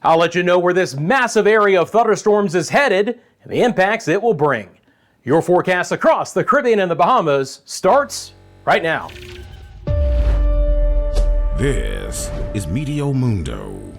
I'll let you know where this massive area of thunderstorms is headed and the impacts it will bring. Your forecast across the Caribbean and the Bahamas starts right now. This is Meteo Mundo.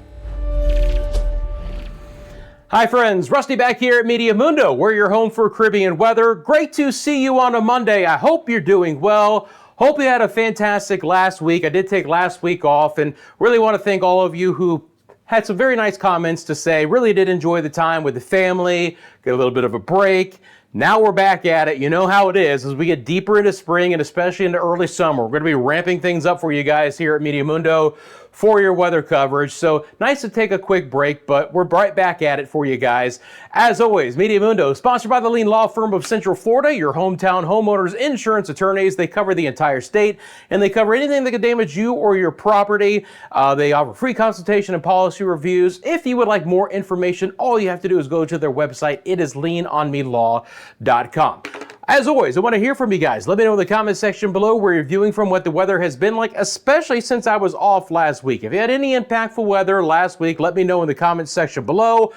Hi friends, Rusty back here at Meteo Mundo. We're your home for Caribbean weather. Great to see you on a Monday. I hope you're doing well. Hope you had a fantastic last week. I did take last week off and really want to thank all of you who had some very nice comments to say. Really did enjoy the time with the family, get a little bit of a break. Now we're back at it. You know how it is as we get deeper into spring and especially into early summer. We're going to be ramping things up for you guys here at Meteo Mundo for your weather coverage. So nice to take a quick break, but we're right back at it for you guys. As always, Meteo Mundo, sponsored by the leading law firm of Central Florida, your hometown homeowners insurance attorneys. They cover the entire state and they cover anything that could damage you or your property. They offer free consultation and policy reviews. If you would like more information, all you have to do is go to their website. It is leanonmelaw.com. As always, I want to hear from you guys. Let me know in the comment section below where you're viewing from, what the weather has been like, especially since I was off last week. If you had any impactful weather last week, let me know in the comment section below.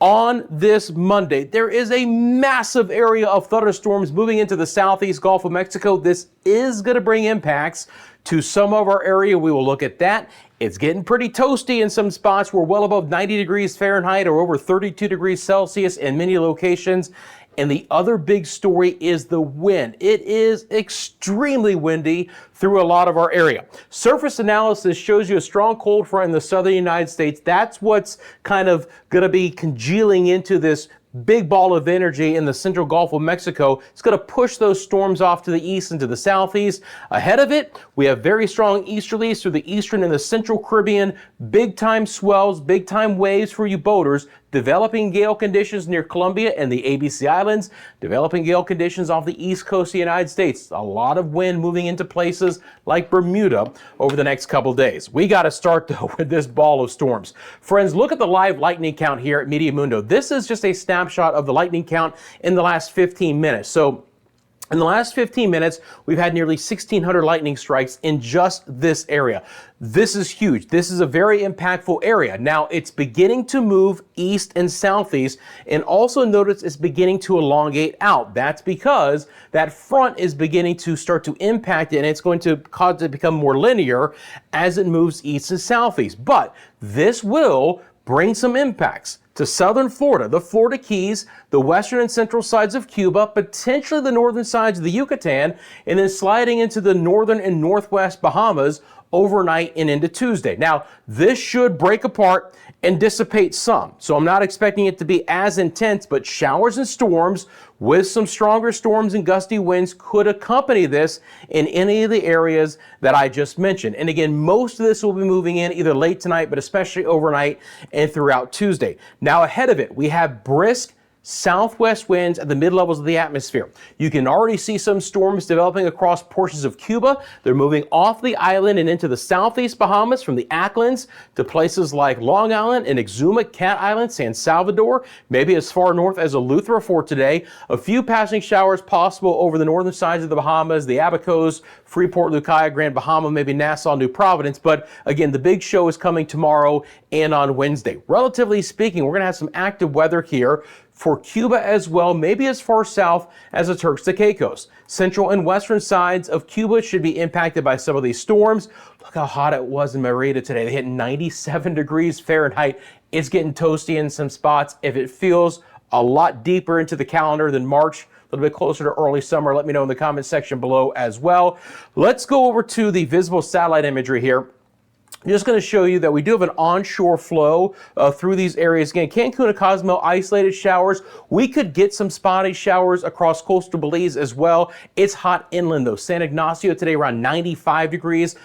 On this Monday, there is a massive area of thunderstorms moving into the southeast Gulf of Mexico. This is going to bring impacts to some of our area. We will look at that. It's getting pretty toasty in some spots. We're well above 90 degrees Fahrenheit or over 32 degrees Celsius in many locations. And the other big story is the wind. It is extremely windy through a lot of our area. Surface analysis shows you a strong cold front in the southern United States. That's what's kind of going to be congealing into this big ball of energy in the central Gulf of Mexico. It's going to push those storms off to the east and to the southeast. Ahead of it, we have very strong easterlies through the eastern and the central Caribbean. Big time swells, big time waves for you boaters. Developing gale conditions near Colombia and the ABC Islands. Developing gale conditions off the east coast of the United States. A lot of wind moving into places like Bermuda over the next couple days. We got to start though with this ball of storms. Friends, look at the live lightning count here at Meteo Mundo. This is just a snapshot of the lightning count in the last 15 minutes. So in the last 15 minutes, we've had nearly 1,600 lightning strikes in just this area. This is huge. This is a very impactful area. Now, it's beginning to move east and southeast, and also notice it's beginning to elongate out. That's because that front is beginning to start to impact it, and it's going to cause it to become more linear as it moves east and southeast. But this will bring some impacts to southern Florida, the Florida Keys, the western and central sides of Cuba, potentially the northern sides of the Yucatan, and then sliding into the northern and northwest Bahamas overnight and into Tuesday. Now, this should break apart and dissipate some. So I'm not expecting it to be as intense, but showers and storms with some stronger storms and gusty winds could accompany this in any of the areas that I just mentioned. And again, most of this will be moving in either late tonight, but especially overnight and throughout Tuesday. Now ahead of it, we have brisk southwest winds at the mid-levels of the atmosphere. You can already see some storms developing across portions of Cuba. They're moving off the island and into the southeast Bahamas from the Acklins to places like Long Island and Exuma, Cat Island, San Salvador, maybe as far north as Eleuthera for today. A few passing showers possible over the northern sides of the Bahamas, the Abacos, Freeport, Lucaya, Grand Bahama, maybe Nassau, New Providence. But again, the big show is coming tomorrow and on Wednesday. Relatively speaking, we're going to have some active weather here for Cuba as well, maybe as far south as the Turks and Caicos. Central and western sides of Cuba should be impacted by some of these storms. Look how hot it was in Merida today. They hit 97 degrees Fahrenheit. It's getting toasty in some spots. If it feels a lot deeper into the calendar than March, a little bit closer to early summer, let me know in the comment section below as well. Let's go over to the visible satellite imagery here. I'm just going to show you that we do have an onshore flow through these areas. Again, Cancun and Cozumel, isolated showers. We could get some spotty showers across coastal Belize as well. It's hot inland though. San Ignacio today around 95 degrees.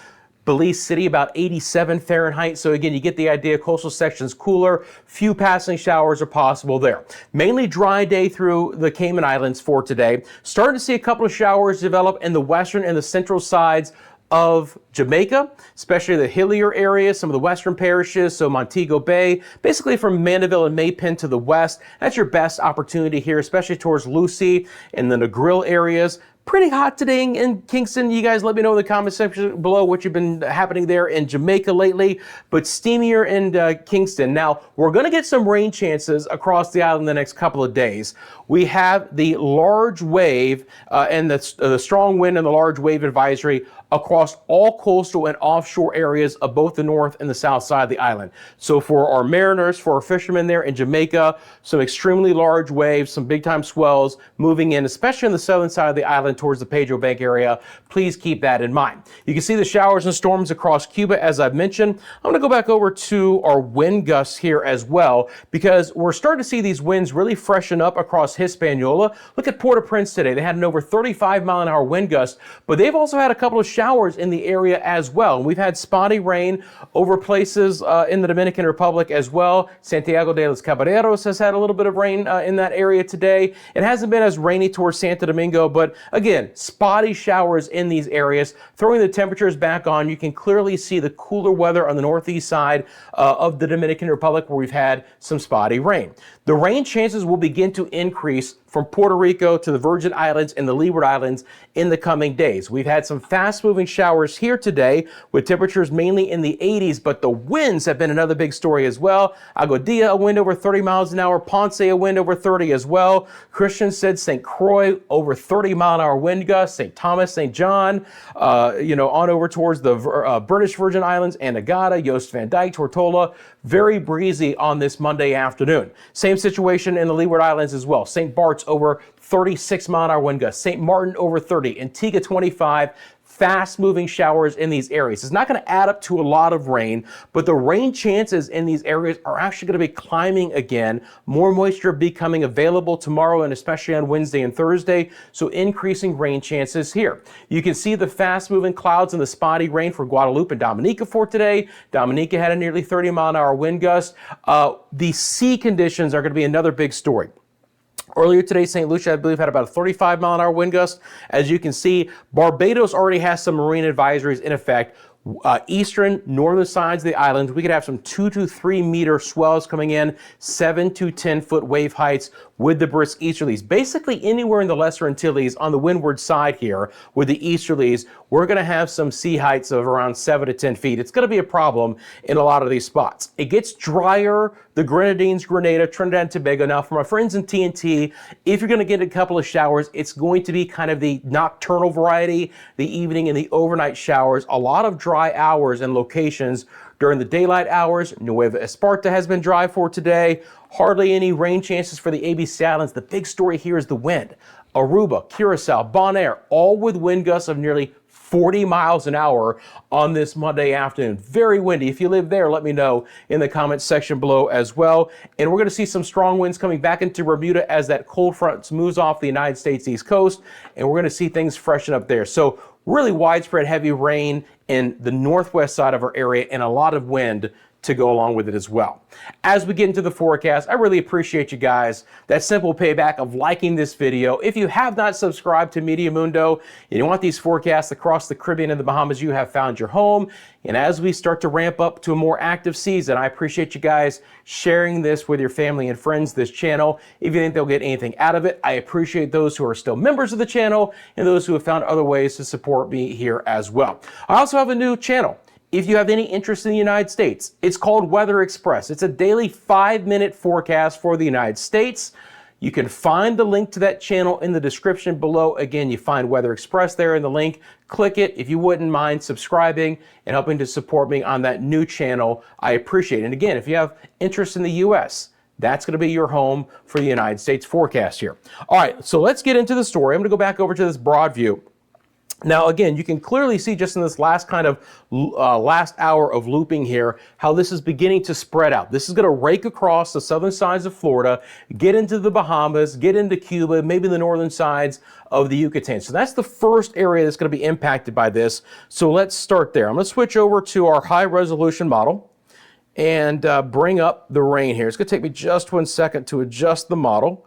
Belize City about 87 Fahrenheit. So again, you get the idea. Coastal sections cooler. Few passing showers are possible there. Mainly dry day through the Cayman Islands for today. Starting to see a couple of showers develop in the western and the central sides of Jamaica, especially the hillier areas, some of the western parishes, so Montego Bay, basically from Mandeville and Maypen to the west. That's your best opportunity here, especially towards Lucy and the Negril areas. pretty hot today in Kingston. You guys let me know in the comment section below what you've been happening there in Jamaica lately, but steamier in Kingston. Now, we're going to get some rain chances across the island the next couple of days. We have the large wave and the strong wind and the large wave advisory across all coastal and offshore areas of both the north and the south side of the island. So for our mariners, for our fishermen there in Jamaica, some extremely large waves, some big time swells moving in, especially on the southern side of the island towards the Pedro Bank area. Please keep that in mind. You can see the showers and storms across Cuba, as I've mentioned. I'm going to go back over to our wind gusts here as well, because we're starting to see these winds really freshen up across Hispaniola. Look at Port-au-Prince today. They had an over 35-mile-an-hour wind gust, but they've also had a couple of showers in the area as well. And we've had spotty rain over places in the Dominican Republic as well. Santiago de los Caballeros has had a little bit of rain in that area today. It hasn't been as rainy towards Santo Domingo, but again, spotty showers in these areas. Throwing the temperatures back on, you can clearly see the cooler weather on the northeast side of the Dominican Republic, where we've had some spotty rain. The rain chances will begin to increase from Puerto Rico to the Virgin Islands and the Leeward Islands in the coming days. We've had some fast-moving showers here today with temperatures mainly in the 80s, but the winds have been another big story as well. Aguadilla, a wind over 30 miles an hour. Ponce, a wind over 30 as well. Christian said St. Croix, over 30-mile-an-hour wind gusts. St. Thomas, St. John, on over towards the British Virgin Islands, Anegada, Jost Van Dyke, Tortola. Very breezy on this Monday afternoon. Same situation in the Leeward Islands as well. St. Bart's over 36-mile-an-hour wind gusts. St. Martin over 30. Antigua 25. Fast-moving showers in these areas. It's not going to add up to a lot of rain, but the rain chances in these areas are actually going to be climbing again. More moisture becoming available tomorrow and especially on Wednesday and Thursday, so increasing rain chances here. You can see the fast-moving clouds and the spotty rain for Guadalupe and Dominica for today. Dominica had a nearly 30-mile-an-hour wind gust. The sea conditions are going to be another big story. Earlier today, St. Lucia, I believe, had about a 35-mile-an-hour wind gust. As you can see, Barbados already has some marine advisories in effect. Eastern, northern sides of the island, we could have some 2 to 3 meter swells coming in, 7 to 10 foot wave heights with the brisk easterlies. Basically anywhere in the Lesser Antilles on the windward side here with the easterlies, we're going to have some sea heights of around 7 to 10 feet. It's going to be a problem in a lot of these spots. It gets drier, the Grenadines, Grenada, Trinidad and Tobago. Now for my friends in TNT, if you're going to get a couple of showers, it's going to be kind of the nocturnal variety, the evening and the overnight showers. A lot of dry hours and locations during the daylight hours. Nueva Esparta has been dry for today. Hardly any rain chances for the ABC Islands. The big story here is the wind. Aruba, Curacao, Bonaire, all with wind gusts of nearly 40 miles an hour on this Monday afternoon. Very windy. If you live there, let me know in the comments section below as well. And we're going to see some strong winds coming back into Bermuda as that cold front moves off the United States East Coast. And we're going to see things freshen up there. So really widespread heavy rain in the northwest side of our area and a lot of wind to go along with it as well. As we get into the forecast, I really appreciate you guys. That simple payback of liking this video. If you have not subscribed to Meteo Mundo and you want these forecasts across the Caribbean and the Bahamas, you have found your home. And as we start to ramp up to a more active season, I appreciate you guys sharing this with your family and friends, this channel. If you think they'll get anything out of it, I appreciate those who are still members of the channel and those who have found other ways to support me here as well. I also have a new channel. If you have any interest in the United States, it's called Weather Express. It's a daily 5-minute forecast for the United States. You can find the link to that channel in the description below. Again, you find Weather Express there in the link. Click it if you wouldn't mind subscribing and helping to support me on that new channel. I appreciate it. And again, if you have interest in the U.S., that's going to be your home for the United States forecast here. All right, so let's get into the story. I'm going to go back over to this broad view. Now, again, you can clearly see just in this last last hour of looping here, how this is beginning to spread out. This is going to rake across the southern sides of Florida, get into the Bahamas, get into Cuba, maybe the northern sides of the Yucatan. So that's the first area that's going to be impacted by this. So let's start there. I'm going to switch over to our high resolution model and bring up the rain here. It's going to take me just 1 second to adjust the model.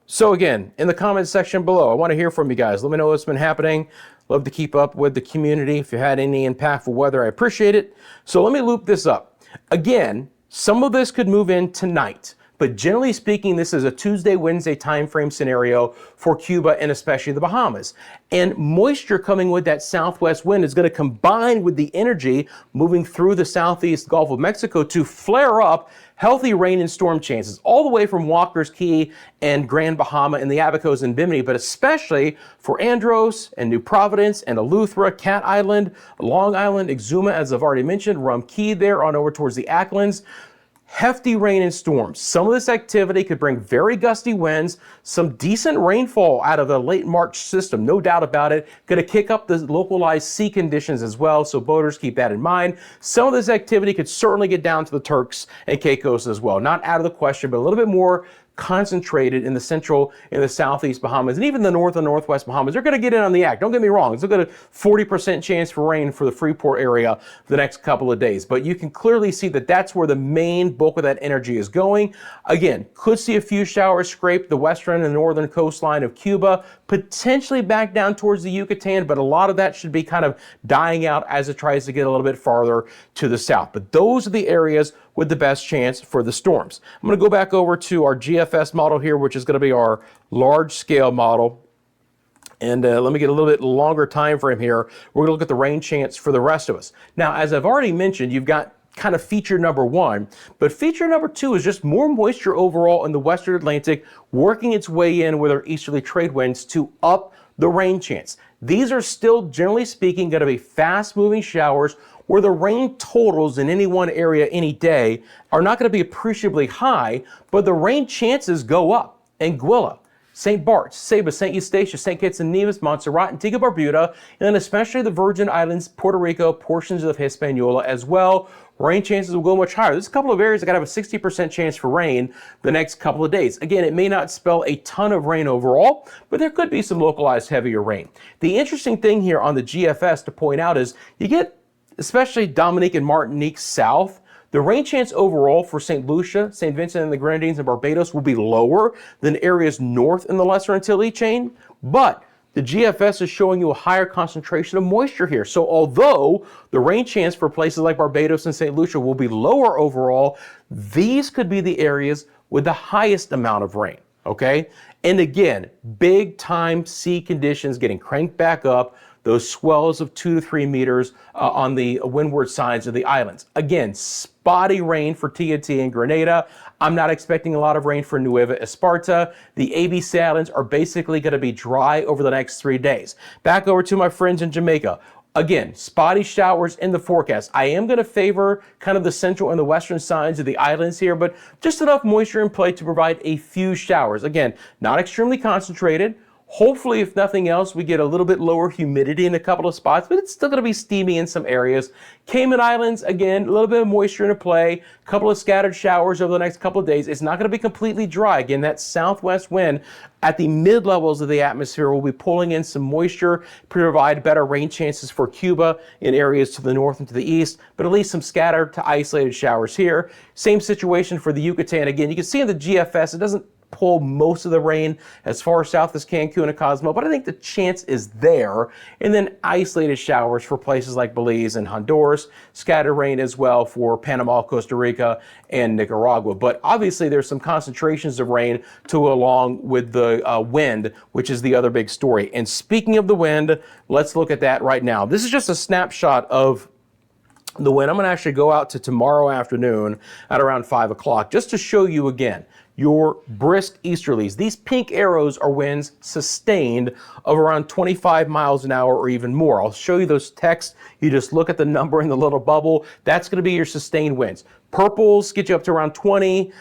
So again, in the comments section below, I want to hear from you guys. Let me know what's been happening. Love to keep up with the community. If you had any impactful weather, I appreciate it. So let me loop this up. Again, some of this could move in tonight. But generally speaking, this is a Tuesday, Wednesday timeframe scenario for Cuba and especially the Bahamas. And moisture coming with that southwest wind is going to combine with the energy moving through the southeast Gulf of Mexico to flare up healthy rain and storm chances all the way from Walker's Key and Grand Bahama and the Abacos and Bimini, but especially for Andros and New Providence and Eleuthera, Cat Island, Long Island, Exuma, as I've already mentioned, Rum Key there on over towards the Acklands. Hefty rain and storms. Some of this activity could bring very gusty winds, some decent rainfall out of the late March system, no doubt about it. Going to kick up the localized sea conditions as well, so boaters keep that in mind. Some of this activity could certainly get down to the Turks and Caicos as well. Not out of the question, but a little bit more concentrated in the central and the southeast Bahamas, and even the north and northwest Bahamas. They're going to get in on the act. Don't get me wrong. It's a good 40% chance for rain for the Freeport area for the next couple of days. But you can clearly see that that's where the main bulk of that energy is going. Again, could see a few showers scrape the western and northern coastline of Cuba, potentially back down towards the Yucatan, but a lot of that should be kind of dying out as it tries to get a little bit farther to the south. But those are the areas with the best chance for the storms. I'm going to go back over to our GFS model here, which is going to be our large scale model. And let me get a little bit longer time frame here. We're going to look at the rain chance for the rest of us. Now, as I've already mentioned, you've got kind of feature number one, but feature number two is just more moisture overall in the western Atlantic working its way in with our easterly trade winds to up the rain chance. These are still, generally speaking, going to be fast moving showers where the rain totals in any one area any day are not going to be appreciably high, but the rain chances go up. Anguilla, St. Bart's, Saba, St. Eustatius, St. Kitts and Nevis, Montserrat, Antigua Barbuda, and then especially the Virgin Islands, Puerto Rico, portions of Hispaniola as well. Rain chances will go much higher. There's a couple of areas that got to have a 60% chance for rain the next couple of days. Again, it may not spell a ton of rain overall, but there could be some localized heavier rain. The interesting thing here on the GFS to point out is you get, especially Dominique and Martinique south, the rain chance overall for St. Lucia, St. Vincent and the Grenadines and Barbados will be lower than areas north in the Lesser Antilles chain, but the GFS is showing you a higher concentration of moisture here. So although the rain chance for places like Barbados and St. Lucia will be lower overall, these could be the areas with the highest amount of rain, okay? And again, big time sea conditions getting cranked back up, those swells of 2 to 3 meters on the windward sides of the islands. Again, spotty rain for TNT and Grenada. I'm not expecting a lot of rain for Nueva Esparta. The ABC Islands are basically going to be dry over the next 3 days. Back over to my friends in Jamaica. Again, spotty showers in the forecast. I am going to favor kind of the central and the western sides of the islands here, but just enough moisture in play to provide a few showers. Again, not extremely concentrated. Hopefully, if nothing else, we get a little bit lower humidity in a couple of spots, but it's still going to be steamy in some areas. Cayman Islands, again, a little bit of moisture into play, a couple of scattered showers over the next couple of days. It's not going to be completely dry. Again, that southwest wind at the mid-levels of the atmosphere will be pulling in some moisture to provide better rain chances for Cuba in areas to the north and to the east, but at least some scattered to isolated showers here. Same situation for the Yucatan. Again, you can see in the GFS, it doesn't pull most of the rain as far south as Cancun and Cozumel, but I think the chance is there. And then isolated showers for places like Belize and Honduras, scattered rain as well for Panama, Costa Rica, and Nicaragua. But obviously there's some concentrations of rain to go along with the wind, which is the other big story. And speaking of the wind, let's look at that right now. This is just a snapshot of the wind. I'm going to actually go out to tomorrow afternoon at around 5 o'clock just to show you again your brisk easterlies. These pink arrows are winds sustained of around 25 miles an hour or even more. I'll show you those texts. You just look at the number in the little bubble. That's going to be your sustained winds. Purples get you up to around 20.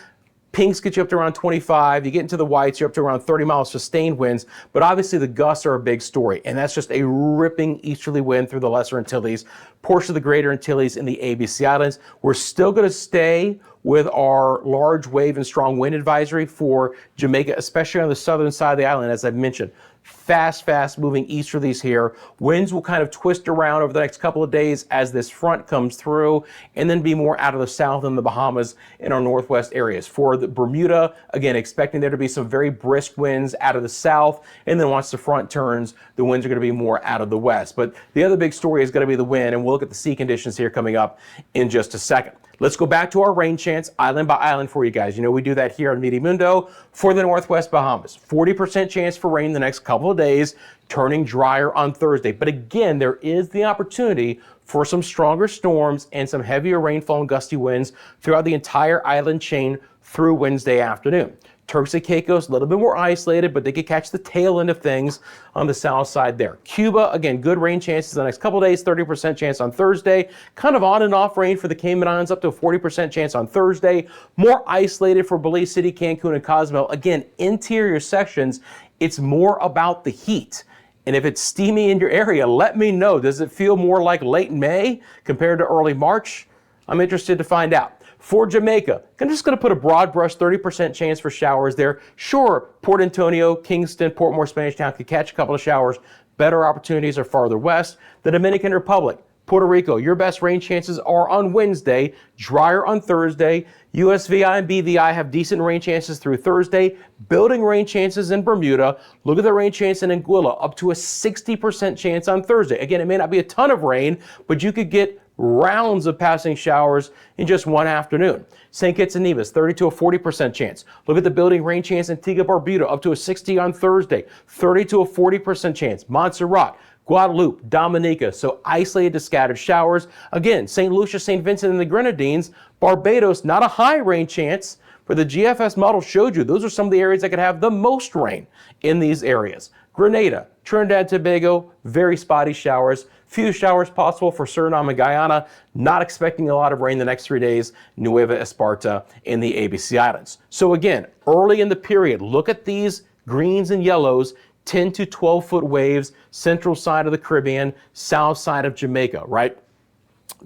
Pinks get you up to around 25. You get into the whites, you're up to around 30 miles sustained winds. But obviously the gusts are a big story. And that's just a ripping easterly wind through the Lesser Antilles, portion of the Greater Antilles and the ABC Islands. We're still going to stay with our large wave and strong wind advisory for Jamaica, especially on the southern side of the island, as I've mentioned. Fast moving easterlies here. Winds will kind of twist around over the next couple of days as this front comes through, and then be more out of the south and the Bahamas in our northwest areas. For the Bermuda, again, expecting there to be some very brisk winds out of the south, and then once the front turns, the winds are going to be more out of the west. But the other big story is going to be the wind, and we'll look at the sea conditions here coming up in just a second. Let's go back to our rain chance island by island for you guys. You know, we do that here on Meteo Mundo. For the Northwest Bahamas, 40% chance for rain the next couple of days, turning drier on Thursday. But again, there is the opportunity for some stronger storms and some heavier rainfall and gusty winds throughout the entire island chain through Wednesday afternoon. Turks and Caicos, a little bit more isolated, but they could catch the tail end of things on the south side there. Cuba, again, good rain chances the next couple of days, 30% chance on Thursday. Kind of on and off rain for the Cayman Islands, up to a 40% chance on Thursday. More isolated for Belize City, Cancun, and Cozumel. Again, interior sections, it's more about the heat. And if it's steamy in your area, let me know. Does it feel more like late May compared to early March? I'm interested to find out. For Jamaica, I'm just going to put a broad brush 30% chance for showers there. Sure, Port Antonio, Kingston, Portmore, Spanish Town could catch a couple of showers. Better opportunities are farther west. The Dominican Republic, Puerto Rico, your best rain chances are on Wednesday, drier on Thursday. USVI and BVI have decent rain chances through Thursday. Building rain chances in Bermuda. Look at the rain chance in Anguilla, up to a 60% chance on Thursday. Again, it may not be a ton of rain, but you could get rounds of passing showers in just one afternoon. St. Kitts and Nevis, 30 to a 40% chance. Look at the building rain chance in Antigua Barbuda, up to a 60 on Thursday, 30 to a 40% chance. Montserrat, Guadeloupe, Dominica, so isolated to scattered showers. Again, St. Lucia, St. Vincent, and the Grenadines. Barbados, not a high rain chance, but the GFS model showed you those are some of the areas that could have the most rain in these areas. Grenada, Trinidad, Tobago, very spotty showers. Few showers possible for Suriname and Guyana. Not expecting a lot of rain the next 3 days. Nueva Esparta in the ABC Islands. So again, early in the period, look at these greens and yellows, 10 to 12 foot waves, central side of the Caribbean, south side of Jamaica, right?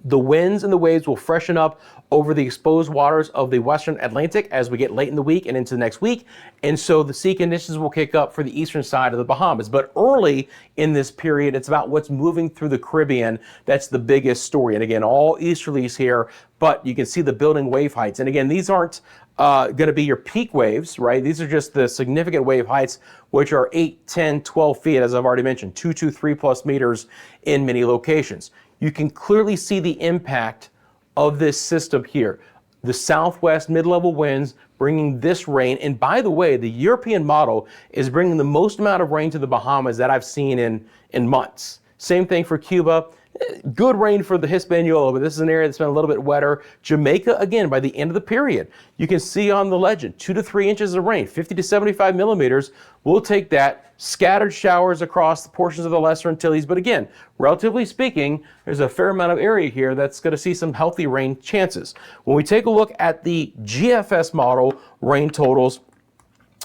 The winds and the waves will freshen up over the exposed waters of the Western Atlantic as we get late in the week and into next week. And so the sea conditions will kick up for the eastern side of the Bahamas. But early in this period, it's about what's moving through the Caribbean. That's the biggest story. And again, all easterlies here, but you can see the building wave heights. And again, these aren't going to be your peak waves, right? These are just the significant wave heights, which are 8, 10, 12 feet, as I've already mentioned, 2 to 3+ meters in many locations. You can clearly see the impact of this system here. The southwest mid-level winds bringing this rain. And by the way, the European model is bringing the most amount of rain to the Bahamas that I've seen in months. Same thing for Cuba. Good rain for the Hispaniola, but this is an area that's been a little bit wetter. Jamaica, again, by the end of the period, you can see on the legend, 2 to 3 inches of rain, 50 to 75 millimeters. We'll take that. Scattered showers across the portions of the Lesser Antilles. But again, relatively speaking, there's a fair amount of area here that's going to see some healthy rain chances. When we take a look at the GFS model rain totals,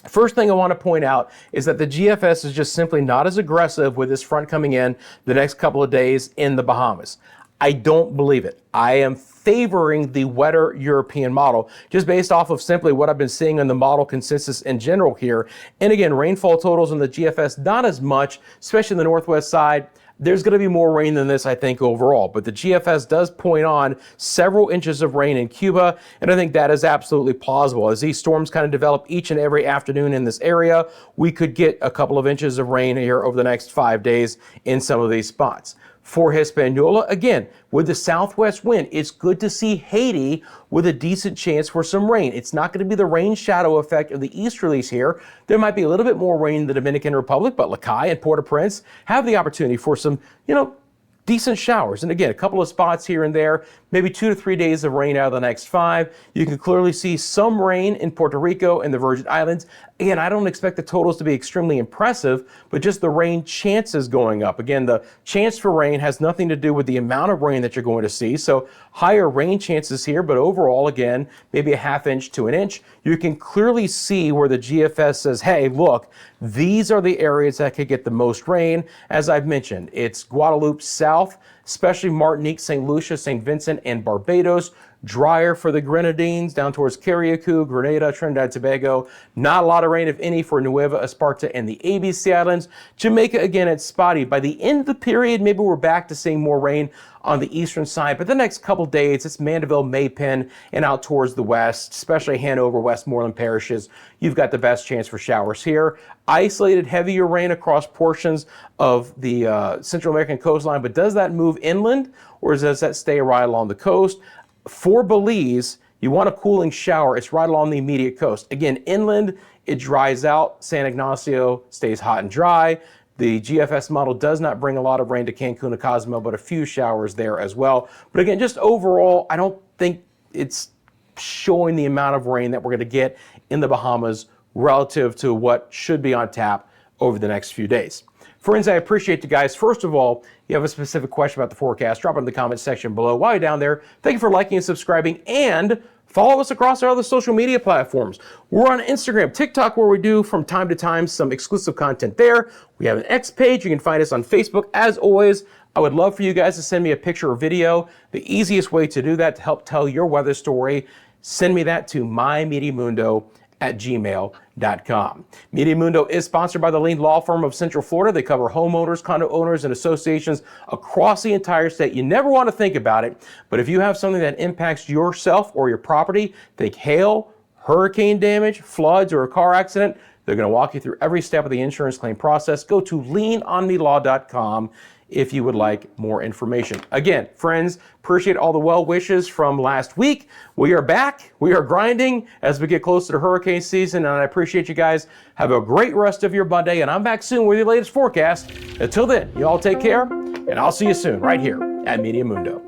first thing I want to point out is that the GFS is just simply not as aggressive with this front coming in the next couple of days in the Bahamas. I don't believe it. I am favoring the wetter European model just based off of simply what I've been seeing in the model consensus in general here. And again, rainfall totals in the GFS, not as much, especially in the northwest side. There's going to be more rain than this, I think, overall. But the GFS does point on several inches of rain in Cuba, and I think that is absolutely plausible. As these storms kind of develop each and every afternoon in this area, we could get a couple of inches of rain here over the next 5 days in some of these spots. For Hispaniola, again, with the southwest wind, it's good to see Haiti with a decent chance for some rain. It's not going to be the rain shadow effect of the easterlies here. There might be a little bit more rain in the Dominican Republic, but Lacaille and Port-au-Prince have the opportunity for some, decent showers. And again, a couple of spots here and there, maybe 2 to 3 days of rain out of the next 5. You can clearly see some rain in Puerto Rico and the Virgin Islands. Again, I don't expect the totals to be extremely impressive, but just the rain chances going up. Again, the chance for rain has nothing to do with the amount of rain that you're going to see. So higher rain chances here, but overall, again, maybe a ½ inch to an inch. You can clearly see where the GFS says, hey, look, these are the areas that could get the most rain. As I've mentioned, it's Guadeloupe south, especially Martinique, St. Lucia, St. Vincent, and Barbados. Drier for the Grenadines, down towards Carriacou, Grenada, Trinidad, Tobago. Not a lot of rain, if any, for Nueva Esparta and the ABC Islands. Jamaica, again, it's spotty. By the end of the period, maybe we're back to seeing more rain on the eastern side. But the next couple days, it's Mandeville, Maypen, and out towards the west, especially Hanover, Westmoreland parishes. You've got the best chance for showers here. Isolated heavier rain across portions of the Central American coastline. But does that move inland, or does that stay right along the coast? For Belize, you want a cooling shower. It's right along the immediate coast. Again, inland, it dries out. San Ignacio stays hot and dry. The GFS model does not bring a lot of rain to Cancun and Cozumel, but a few showers there as well. But again, just overall, I don't think it's showing the amount of rain that we're going to get in the Bahamas relative to what should be on tap over the next few days. Friends, I appreciate you guys. First of all, you have a specific question about the forecast, drop it in the comment section below. While you're down there, thank you for liking and subscribing, and follow us across our other social media platforms. We're on Instagram, TikTok, where we do from time to time some exclusive content there. We have an X page. You can find us on Facebook. As always, I would love for you guys to send me a picture or video. The easiest way to do that to help tell your weather story, send me that to myMediaMundo@gmail.com. Media Mundo is sponsored by the Lean Law Firm of Central Florida. They cover homeowners, condo owners, and associations across the entire state. You never want to think about it, but if you have something that impacts yourself or your property, think hail, hurricane damage, floods, or a car accident, they're going to walk you through every step of the insurance claim process. Go to leanonmelaw.com if you would like more information. Again, friends, appreciate all the well wishes from last week. We are back. We are grinding as we get closer to hurricane season, and I appreciate you guys. Have a great rest of your Monday, and I'm back soon with your latest forecast. Until then, you all take care, and I'll see you soon right here at Media Mundo.